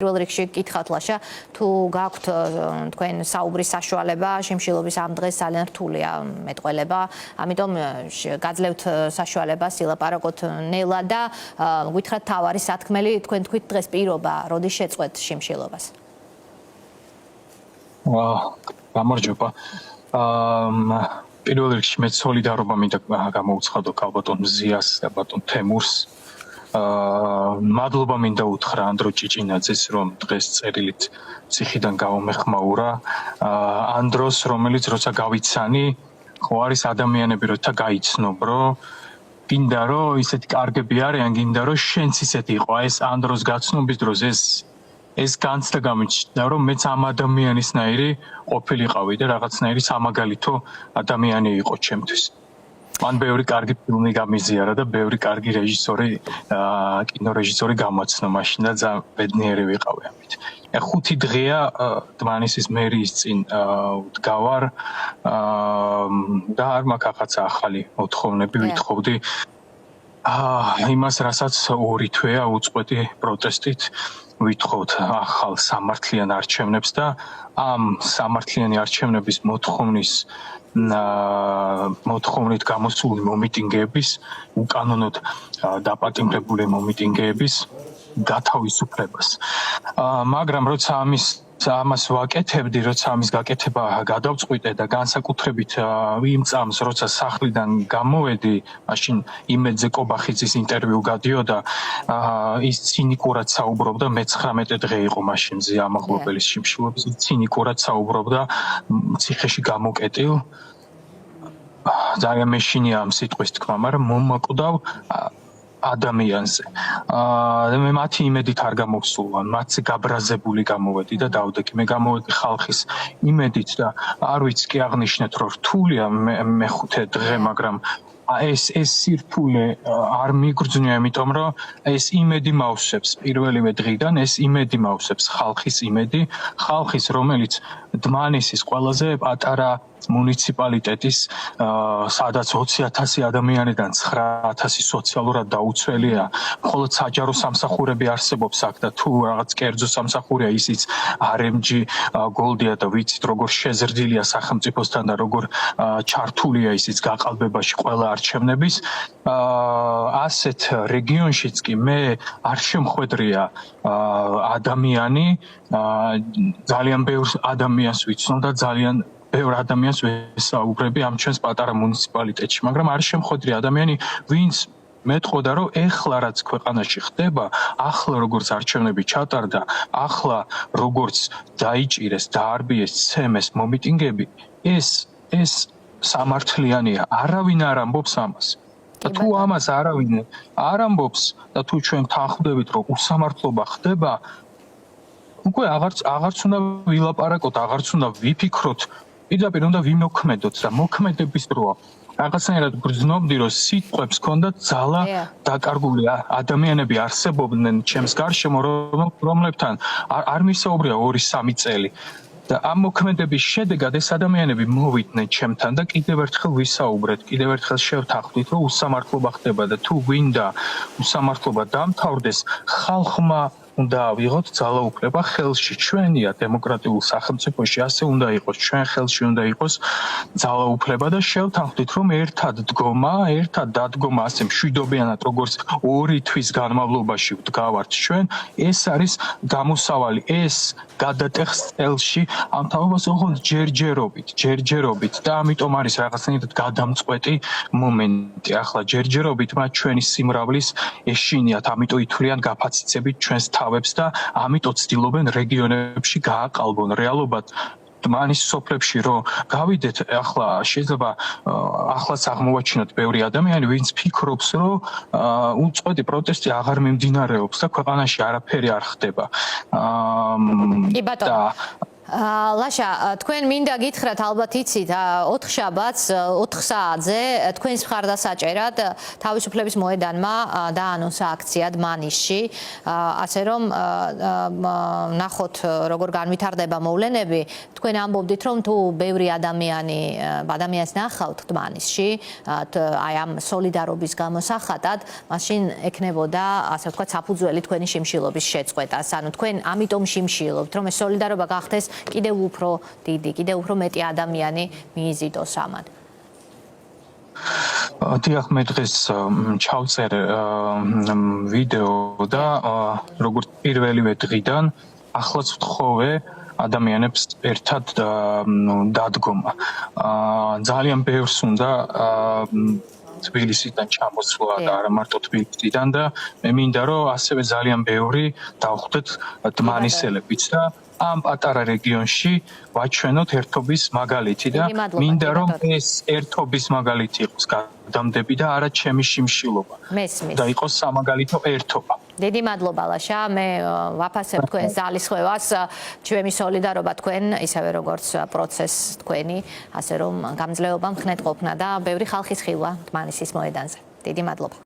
პირველ რიგში გითხავთ ლაშა თუ გაქვთ თქვენ საუბრის საშუალება შიმშილობის ამ დღეს ძალიან რთულია მეტყველება ამიტომ გაძლევთ საშუალებას ილაპარაკოთ ნელა და გითხრათ თავარი სათქმელი თქვენ თქვით დღეს პირობა როდის შეწყვეთ შიმშილობას გამარჯობა პირველ რიგში მე სოლიდარობა მინდა გამოუცხადო კალბატონ ზიას და ბატონ თემურს მადლობა მინდა უთხრა ანდრო ჭიჭინაძეს რომ დღეს წერილით ციხიდან გამომეხმაურა ანდროს რომელიც როცა გავიცანი ხო არის ადამიანები როცა გაიცნობ რომ გინდა რომ ისეთი კარგები არიან გინდა რომ შენც ისეთი იყო ეს ანდროს გაცნობის დროს ეს განცდა გამიჩნდა რომ მეც ამ ადამიანისნაირი ყოფილიყავი და რაღაცნაირი სამაგალითო ადამიანი იყო ჩემთვის მან ბევრი კარგი ფილმი გამიზიარა და ბევრი კარგი რეჟისორი კინორეჟისორი გამოცნო მაშინ და ძალიან ბედნიერი ვიყავი ამით. 5 დღეა დმანისის მერიის წინ ვდგავარ და არ მაქვს ახაც ახალი მოთხოვნები ვითხოვდი იმას რასაც 2 თვეა უწყვეტი პროტესტით ვითხოვთ ახალ სამართლიან არჩევნებს და ამ სამართლიანი არჩევნების მოთხოვნით გამოსული მომიტინგეების უკანონოდ დაპატიმრებული მომიტინგეების გათავისუფლებას მაგრამ როცა ამას ვაკეთებდი როცა ამის გაკეთება გადავწყვიტე და განსაკუთრებით იმ წამს როცა სახლიდან გამოვედი მაშინ იმედზე კობახიძის ინტერვიუ გადიოდა ის ცინიკურად საუბრობდა მე-19 დღე იყო მაშინ მზია ამაღლობელის შიმშილობის ცინიკურად საუბრობდა ციხეში გამოკეტილ ძალიან მეშინია ამ სიტყვის თქმა მაგრამ მომაკვდავ ადამიანზე მე მათი იმედით არ გამოვსულა მათზე გაბრაზებული გამოვედი და დავდექი მე გამოვედი ხალხის იმედით და არ ვიცი კი აღნიშნეთ რომ რთულია მე-5 დღე მაგრამ ეს სირთულე არ მიგრძნია იმიტომ რომ ეს იმედი მავსებს პირველივე დღიდან ეს იმედი მავსებს ხალხის იმედი ხალხის რომელიც დმანისის ყველაზე პატარა მუნიციპალიტეტის სადაც 20,000 ადამიანიდან 9,000 სოციალურად დაუცველია მხოლოდ საჯარო სამსახურები არსებობს აქ და თუ რაღაც კერძო სამსახურია ისიც RMG გოლდია და ვიცით როგორ შეზრდილია სახელმწიფოსთან და როგორ ჩართულია ისიც გაყალბებაში ყველა არჩევნების ასეთ რეგიონშიც კი მე არ შემხვედრია ადამიანი ძალიან ბევრ ადამიანს ვიცნობ და ძალიან ბევრ ადამიანს ვესაუბრები ამ ჩვენს პატარა მუნიციპალიტეტში, მაგრამ არ შემხვედრია ადამიანი, ვინც მეტყოდა რომ ეხლა რაც ქვეყანაში ხდება, ახლა როგორც არჩევნები ჩატარდა, ახლა როგორც დაიჭირეს, დაარბიეს, ცემეს მომიტინგები, ეს სამართლიანია, არავინ არ ამბობს ამას. და თუ ამას არავინ არ ამბობს და თუ ჩვენ თანხმდებით რომ უსამართლობა ხდება, უკვე აღარც უნდა ვილაპარაკოთ, აღარც უნდა ვიფიქროთ პირდაპირ უნდა ვიმოქმედოთ და მოქმედების დროა რაღაცნაირად გრძნობდი რომ სიტყვებს ჰქონდათ ძალა დაკარგული ადამიანები არსებობდნენ ჩემს გარშემო რომლებთან არ მისაუბრია 2-3 წელი და ამ მოქმედების შედეგად ეს ადამიანები მოვიდნენ ჩემთან და კიდევ ერთხელ ვისაუბრეთ კიდევ ერთხელ შევთანხმდით რომ უსამართლობა ხდება და თუ გვინდა უსამართლობა დამთავრდეს ხალხმა უნდა ავიღოთ ძალაუფლება ხელში ჩვენია დემოკრატიულ სახელმწიფოში ასე უნდა იყოს ჩვენ ხელში უნდა იყოს ძალაუფლება და შევთანხმდით რომ ერთად დადგომა ასე მშვიდობიანად როგორც 2 თვის განმავლობაში ვდგავართ ჩვენ ეს არის გამოსავალი ეს გადატეხს წელში ამ თაობას ოღონდ ჯერჯერობით და ამიტომ არის რაღაცნაირად გადამწყვეტი მომენტი ახლა ჯერჯერობით მათ ჩვენი სიმრავლის ეშინიათ ამიტომ ითვლიან გაფაციცებით ჩვენს თავებს და ამიტომ ცდილობენ რეგიონებში გააყალბონ რეალობად დმანის სოფლებში რომ გავიდეთ ახლა შეიძლება ახლაც აღმოვაჩინოთ ბევრი ადამიანი ვინც ფიქრობს რომ უწყვეტი პროტესტი აღარ მიმდინარეობს და ქვეყანაში არაფერი არ ხდება კი ბატონო ლაშა, თქვენ მინდა გითხრათ, ალბათ იცით, 4 შაბათს 4 საათზე თქვენს მხარდასაჭერად თავისუფლების მოედანმა დაანონსა აქცია დმანისში, ასე რომ ნახოთ როგორ განვითარდება მოვლენები. თქვენ ამბობდით, რომ თუ ბევრი ადამიანს ნახავთ დმანისში, აი ამ სოლიდარობის გამოსახატად, მაშინ ექნებოდა, ასე ვთქვათ, საფუძველი თქვენი შიმშილობის შეწყვეტას. ანუ თქვენ ამიტომ შიმშილობთ, რომ ეს სოლიდარობა გახდეს კიდევ უფრო დიდი, კიდევ უფრო მეტი ადამიანი მიიზიდოს ამან. დიახ, მე დღეს ჩავწერ ვიდეო და როგორც პირველივე დღიდან ახლაც ვთხოვე ადამიანებს ერთად დადგომა. ძალიან ბევრს უნდა თბილისიდან ჩამოსვლა და არა მარტო თბილისიდან და მე მინდა რომ ასევე ძალიან ბევრი დავხვდეთ დმანისელებიც და ამ პატარა რეგიონში ვაჩვენოთ ერთობის მაგალითი და მინდა რომ ეს ერთობის მაგალითი იყოს გადამდები და არა ჩემი შიმშილობა და იყოს სამაგალითო ერთობა. დიდი მადლობა ლაშა, მე ვაფასებ თქვენს ძალისხმევას, ჩვენი სოლიდარობა თქვენ, ისევე როგორც პროცესს თქვენი, ასე რომ გამძლეობა მხნეთ ყოფნა და ბევრი ხალხის ხილვა დმანისის მოედანზე. დიდი მადლობა.